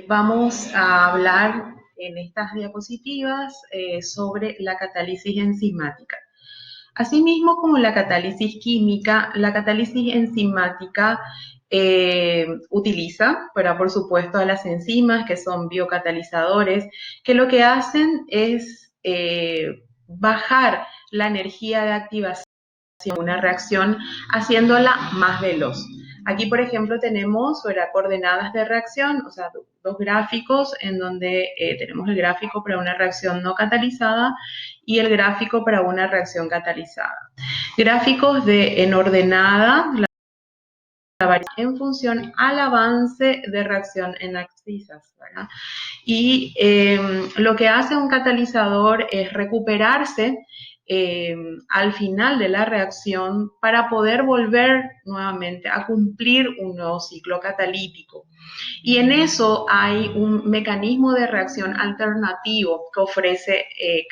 Vamos a hablar en estas diapositivas sobre la catálisis enzimática. Asimismo como la catálisis química, la catálisis enzimática utiliza, pero por supuesto, a las enzimas que son biocatalizadores, que lo que hacen es bajar la energía de activación una reacción haciéndola más veloz. Aquí, por ejemplo, tenemos coordenadas de reacción, o sea, dos gráficos en donde tenemos el gráfico para una reacción no catalizada y el gráfico para una reacción catalizada. Gráficos en ordenada, en función al avance de reacción en abscisas, ¿verdad? Y lo que hace un catalizador es recuperarse al final de la reacción para poder volver nuevamente a cumplir un nuevo ciclo catalítico. Y en eso hay un mecanismo de reacción alternativo que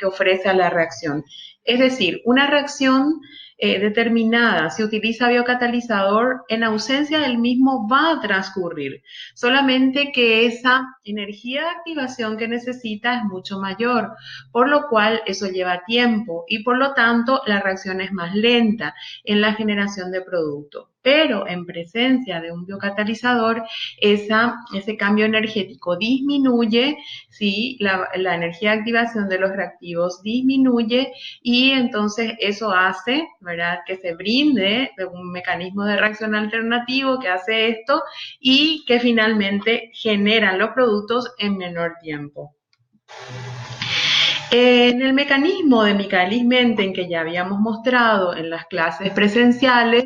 ofrece a la reacción. Es decir, una reacción determinada, si utiliza biocatalizador, en ausencia del mismo va a transcurrir, solamente que esa energía de activación que necesita es mucho mayor, por lo cual eso lleva tiempo y por lo tanto la reacción es más lenta en la generación de producto. Pero en presencia de un biocatalizador, ese cambio energético disminuye, ¿sí? La energía de activación de los reactivos disminuye y entonces eso hace, ¿verdad?, que se brinde un mecanismo de reacción alternativo que hace esto y que finalmente generan los productos en menor tiempo. En el mecanismo de Michaelis-Menten que ya habíamos mostrado en las clases presenciales,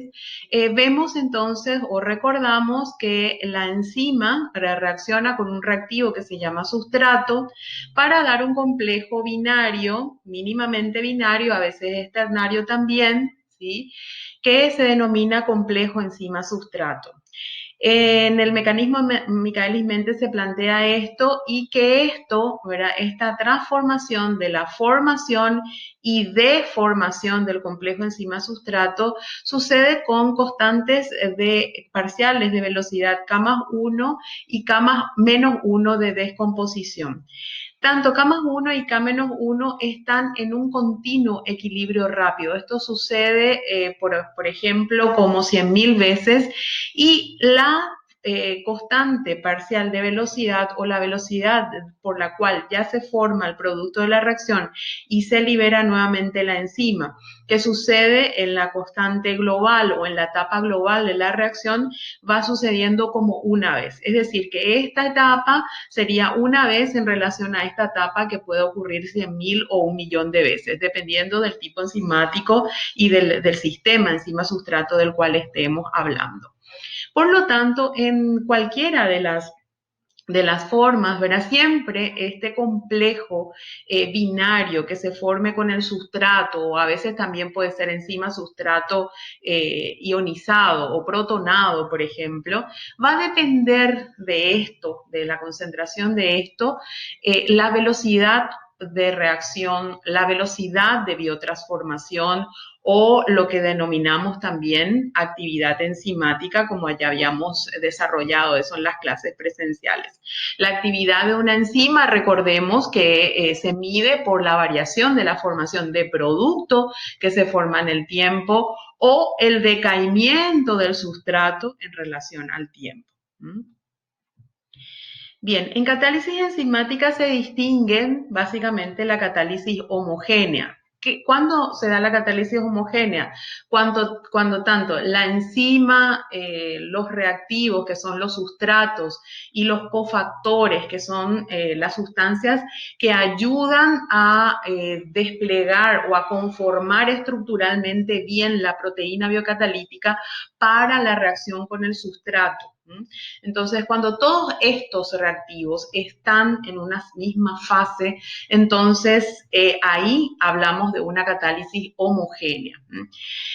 vemos entonces o recordamos que la enzima reacciona con un reactivo que se llama sustrato para dar un complejo binario, mínimamente binario, a veces es ternario también, ¿sí?, que se denomina complejo enzima-sustrato. En el mecanismo Michaelis-Menten se plantea esto y que esto, ¿verdad?, esta transformación de la formación y deformación del complejo enzima-sustrato sucede con constantes parciales de velocidad K+1 y K-1 de descomposición. Tanto K+1 y K-1 están en un continuo equilibrio rápido. Esto sucede, por ejemplo, como 100.000 veces y la constante parcial de velocidad o la velocidad por la cual ya se forma el producto de la reacción y se libera nuevamente la enzima, que sucede en la constante global o en la etapa global de la reacción, va sucediendo como una vez. Es decir, que esta etapa sería una vez en relación a esta etapa que puede ocurrir 100.000 o 1.000.000 de veces, dependiendo del tipo enzimático y del sistema enzima-sustrato del cual estemos hablando. Por lo tanto, en cualquiera de las formas, verá siempre este complejo binario que se forme con el sustrato, o a veces también puede ser enzima sustrato ionizado o protonado, por ejemplo, va a depender de esto, de la concentración de esto, la velocidad de reacción, la velocidad de biotransformación o lo que denominamos también actividad enzimática, como ya habíamos desarrollado eso en las clases presenciales. La actividad de una enzima, recordemos que se mide por la variación de la formación de producto que se forma en el tiempo o el decaimiento del sustrato en relación al tiempo. Bien, en catálisis enzimática se distinguen básicamente la catálisis homogénea. ¿Cuándo se da la catálisis homogénea? Cuando tanto la enzima, los reactivos, que son los sustratos, y los cofactores, que son las sustancias que ayudan a desplegar o a conformar estructuralmente bien la proteína biocatalítica para la reacción con el sustrato. Entonces, cuando todos estos reactivos están en una misma fase, entonces ahí hablamos de una catálisis homogénea.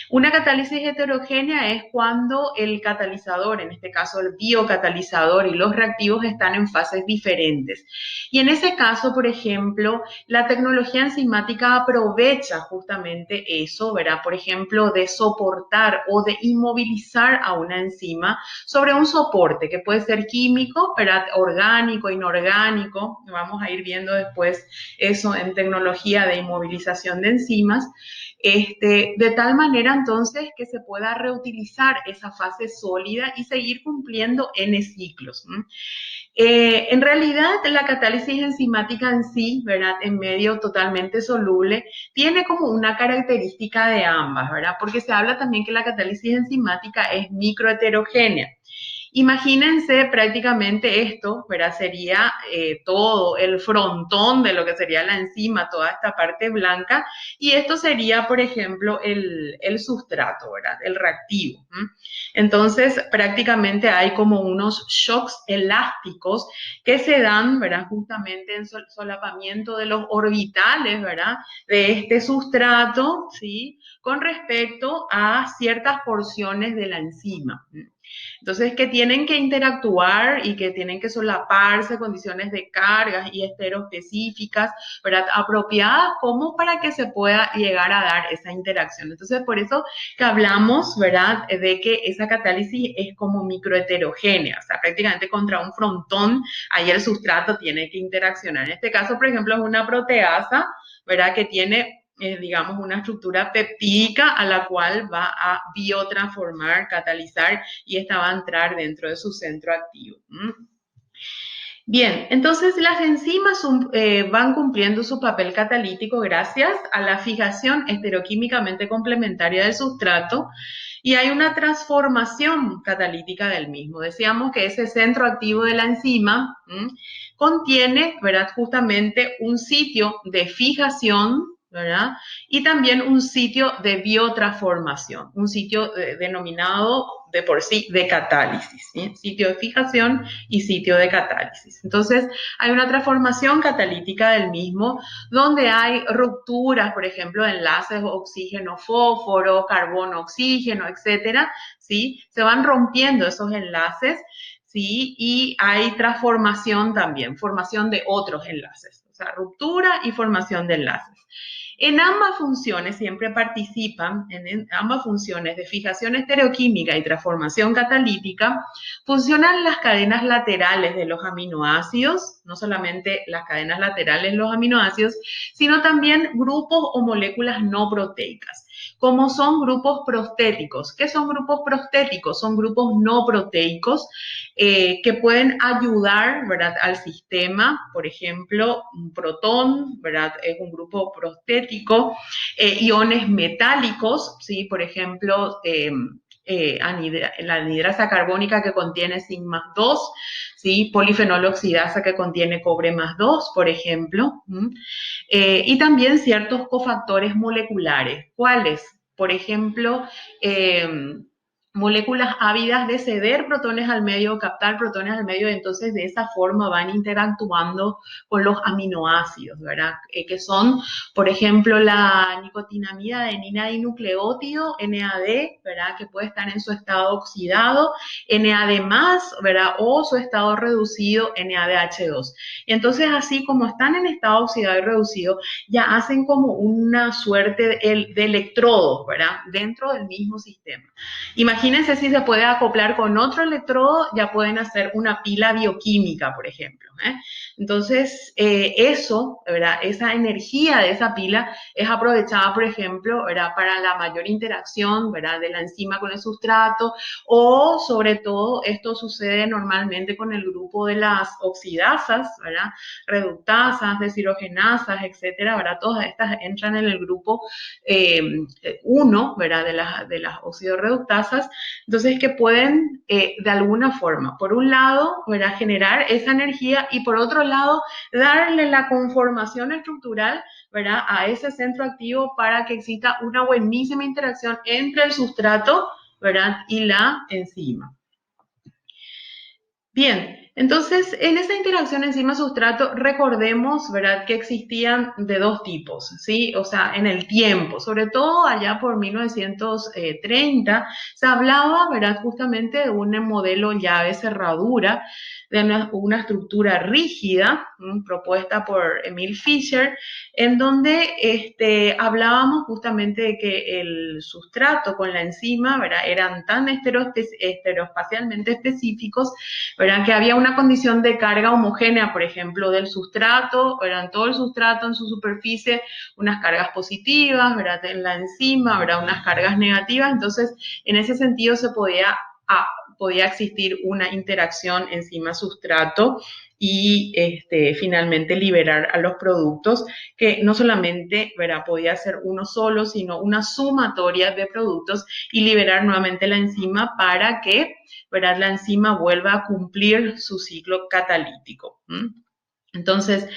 Una catálisis heterogénea es cuando el catalizador, en este caso el biocatalizador y los reactivos están en fases diferentes. Y en ese caso, por ejemplo, la tecnología enzimática aprovecha justamente eso, ¿verdad? Por ejemplo, de soportar o de inmovilizar movilizar a una enzima sobre un soporte que puede ser químico, ¿verdad? Orgánico, inorgánico. Vamos a ir viendo después eso en tecnología de inmovilización de enzimas. De tal manera entonces que se pueda reutilizar esa fase sólida y seguir cumpliendo N ciclos. En realidad, la catálisis enzimática en sí, ¿verdad? En medio totalmente soluble, tiene como una característica de ambas, ¿verdad? Porque se habla también que la catálisis enzimática es microheterogénea. Imagínense prácticamente esto, ¿verdad? Sería todo el frontón de lo que sería la enzima, toda esta parte blanca, y esto sería, por ejemplo, el sustrato, ¿verdad? El reactivo. Entonces, prácticamente hay como unos shocks elásticos que se dan, ¿verdad? Justamente en solapamiento de los orbitales, ¿verdad? De este sustrato, ¿sí? Con respecto a ciertas porciones de la enzima. Entonces, que tienen que interactuar y que tienen que solaparse condiciones de cargas y estereoespecíficas, ¿verdad? Apropiadas como para que se pueda llegar a dar esa interacción. Entonces, por eso que hablamos, ¿verdad? De que esa catálisis es como microheterogénea, o sea, prácticamente contra un frontón, ahí el sustrato tiene que interaccionar. En este caso, por ejemplo, es una proteasa, ¿verdad? Que tiene digamos, una estructura peptídica a la cual va a biotransformar, catalizar y esta va a entrar dentro de su centro activo. Bien, entonces las enzimas van cumpliendo su papel catalítico gracias a la fijación estereoquímicamente complementaria del sustrato y hay una transformación catalítica del mismo. Decíamos que ese centro activo de la enzima contiene, ¿verdad? Justamente un sitio de fijación, ¿verdad? Y también un sitio de biotransformación, un sitio denominado de por sí de catálisis, ¿sí? Sitio de fijación y sitio de catálisis. Entonces, hay una transformación catalítica del mismo, donde hay rupturas, por ejemplo, de enlaces oxígeno-fósforo, carbono-oxígeno, etcétera, ¿sí? Se van rompiendo esos enlaces, ¿sí? Y hay transformación también, formación de otros enlaces, o sea, ruptura y formación de enlaces. En ambas funciones siempre participan, en ambas funciones de fijación estereoquímica y transformación catalítica, funcionan las cadenas laterales de los aminoácidos, no solamente las cadenas laterales de los aminoácidos, sino también grupos o moléculas no proteicas, como son grupos prostéticos. ¿Qué son grupos prostéticos? Son grupos no proteicos que pueden ayudar, ¿verdad?, al sistema. Por ejemplo, un protón, ¿verdad?, es un grupo prostético. Iones metálicos, ¿sí? Por ejemplo, la anhidrasa carbónica que contiene zinc más 2, ¿sí? Polifenol oxidasa que contiene cobre más 2, por ejemplo. Y también ciertos cofactores moleculares. ¿Cuáles? Por ejemplo, moléculas ávidas de ceder protones al medio, captar protones al medio, entonces de esa forma van interactuando con los aminoácidos, ¿verdad? Que son, por ejemplo, la nicotinamida adenina dinucleótido, NAD, ¿verdad? Que puede estar en su estado oxidado, NAD+, ¿verdad? O su estado reducido, NADH2. Y entonces, así como están en estado oxidado y reducido, ya hacen como una suerte de electrodos, ¿verdad? Dentro del mismo sistema. Imagínense si se puede acoplar con otro electrodo, ya pueden hacer una pila bioquímica, por ejemplo. Entonces, eso, ¿verdad? Esa energía de esa pila es aprovechada, por ejemplo, ¿verdad?, para la mayor interacción, ¿verdad?, de la enzima con el sustrato, o sobre todo esto sucede normalmente con el grupo de las oxidasas, ¿verdad?, reductasas, deshidrogenasas, etcétera, ¿verdad? Todas estas entran en el grupo 1, ¿verdad?, de las oxidorreductasas. Entonces, que pueden de alguna forma, por un lado, ¿verdad?, generar esa energía y por otro lado, darle la conformación estructural, ¿verdad?, a ese centro activo para que exista una buenísima interacción entre el sustrato, ¿verdad?, y la enzima. Bien, Entonces, en esa interacción enzima-sustrato, recordemos, ¿verdad?, que existían de dos tipos, ¿sí? O sea, en el tiempo, sobre todo allá por 1930, se hablaba, ¿verdad?, justamente de un modelo llave-cerradura, de una estructura rígida, propuesta por Emil Fischer, en donde hablábamos justamente de que el sustrato con la enzima, ¿verdad?, eran tan estereoespacialmente específicos, ¿verdad?, que había una condición de carga homogénea, por ejemplo, del sustrato, eran todo el sustrato en su superficie, unas cargas positivas, ¿verdad?, en la enzima, ¿verdad?, unas cargas negativas. Entonces, en ese sentido se podía existir una interacción enzima-sustrato y finalmente liberar a los productos, que no solamente, ¿verdad?, podía ser uno solo, sino una sumatoria de productos, y liberar nuevamente la enzima para que, ¿verdad?, la enzima vuelva a cumplir su ciclo catalítico. Entonces,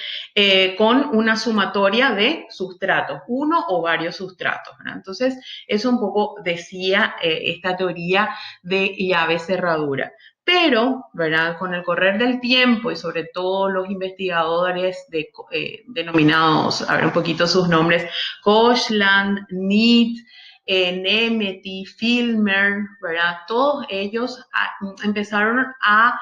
con una sumatoria de sustratos, uno o varios sustratos, ¿verdad? Entonces, eso un poco decía esta teoría de llave cerradura. Pero, ¿verdad?, con el correr del tiempo y sobre todo los investigadores denominados, a ver un poquito sus nombres, Koshland, Neat, Nemeti, Filmer, ¿verdad?, todos ellos empezaron a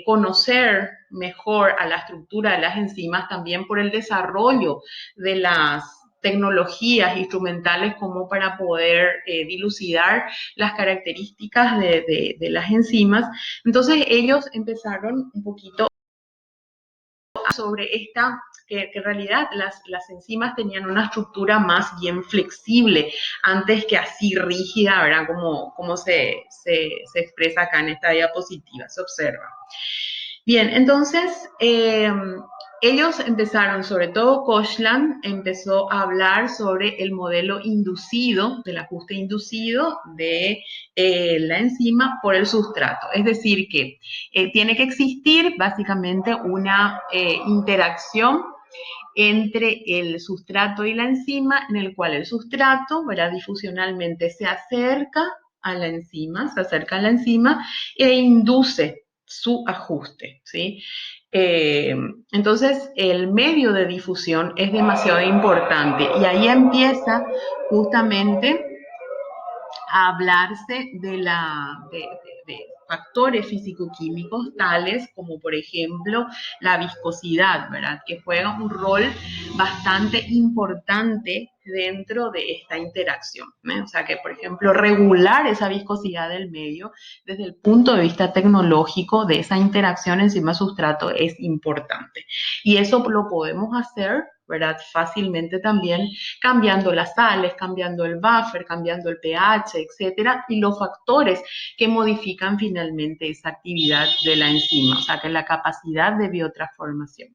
conocer mejor a la estructura de las enzimas, también por el desarrollo de las tecnologías instrumentales como para poder dilucidar las características de las enzimas. Entonces ellos empezaron un poquito sobre que en realidad las enzimas tenían una estructura más bien flexible antes que así rígida, ¿verdad?, como se expresa acá en esta diapositiva, se observa. Bien, entonces ellos empezaron, sobre todo Koshland, empezó a hablar sobre el modelo inducido, del ajuste inducido de la enzima por el sustrato. Es decir, que tiene que existir básicamente una interacción entre el sustrato y la enzima, en el cual el sustrato, ¿verdad?, difusionalmente se acerca a la enzima e induce su ajuste, ¿sí? Entonces, el medio de difusión es demasiado importante y ahí empieza justamente a hablarse de factores físico-químicos tales como, por ejemplo, la viscosidad, ¿verdad?, que juega un rol bastante importante dentro de esta interacción, ¿eh? O sea que, por ejemplo, regular esa viscosidad del medio desde el punto de vista tecnológico de esa interacción enzima-sustrato es importante. Y eso lo podemos hacer, ¿verdad?, fácilmente también cambiando las sales, cambiando el buffer, cambiando el pH, etcétera, y los factores que modifican finalmente esa actividad de la enzima, o sea, que la capacidad de biotransformación.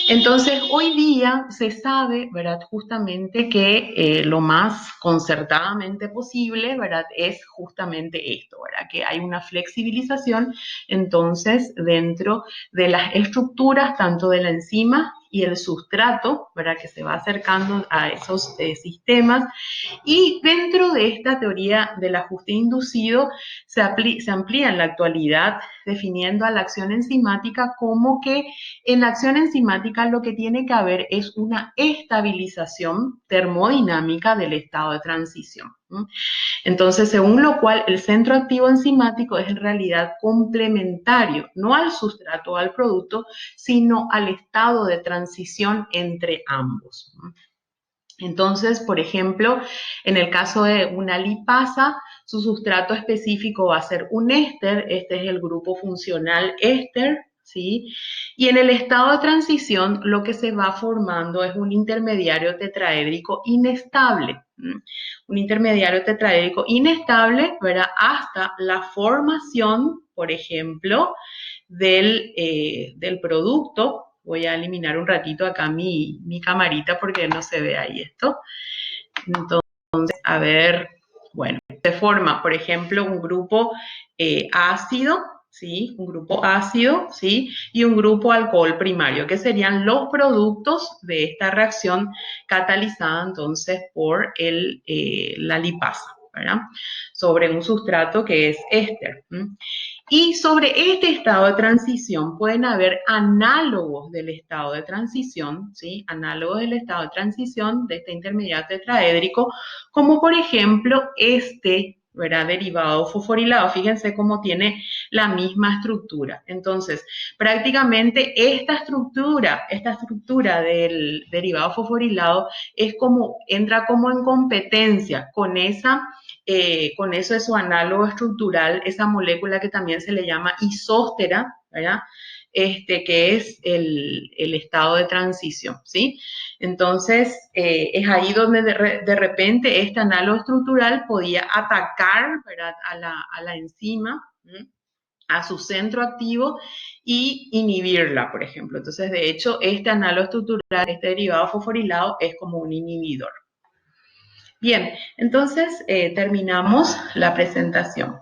Entonces, hoy día se sabe, ¿verdad?, justamente que lo más concertadamente posible, ¿verdad?, es justamente esto, ¿verdad?, que hay una flexibilización entonces dentro de las estructuras tanto de la enzima y el sustrato, ¿verdad?, que se va acercando a esos sistemas. Y dentro de esta teoría del ajuste inducido se amplía en la actualidad definiendo a la acción enzimática como que en la acción enzimática lo que tiene que haber es una estabilización termodinámica del estado de transición. Entonces, según lo cual, el centro activo enzimático es en realidad complementario, no al sustrato o al producto, sino al estado de transición entre ambos. Entonces, por ejemplo, en el caso de una lipasa, su sustrato específico va a ser un éster, este es el grupo funcional éster, ¿sí? Y en el estado de transición lo que se va formando es un intermediario tetraédrico inestable. Un intermediario tetraédrico inestable, ¿verdad?, hasta la formación, por ejemplo, del producto. Voy a eliminar un ratito acá mi camarita porque no se ve ahí esto. Entonces, a ver, bueno, se forma, por ejemplo, un grupo ácido, ¿sí? Un grupo ácido, ¿sí? Y un grupo alcohol primario, que serían los productos de esta reacción catalizada entonces por la lipasa. ¿verdad? Sobre un sustrato que es éster. Y sobre este estado de transición pueden haber análogos del estado de transición, ¿sí? Análogos del estado de transición de este intermediario tetraédrico, como por ejemplo este, ¿verdad? Derivado fosforilado. Fíjense cómo tiene la misma estructura. Entonces, prácticamente esta estructura del derivado fosforilado es como, entra como en competencia con eso es su análogo estructural, esa molécula que también se le llama isóstera, ¿verdad? Que es el estado de transición, ¿sí? Entonces, es ahí donde de repente este análogo estructural podía atacar, ¿verdad? A la enzima, ¿sí? A su centro activo y inhibirla, por ejemplo. Entonces, de hecho, este análogo estructural, este derivado fosforilado, es como un inhibidor. Bien, entonces terminamos la presentación.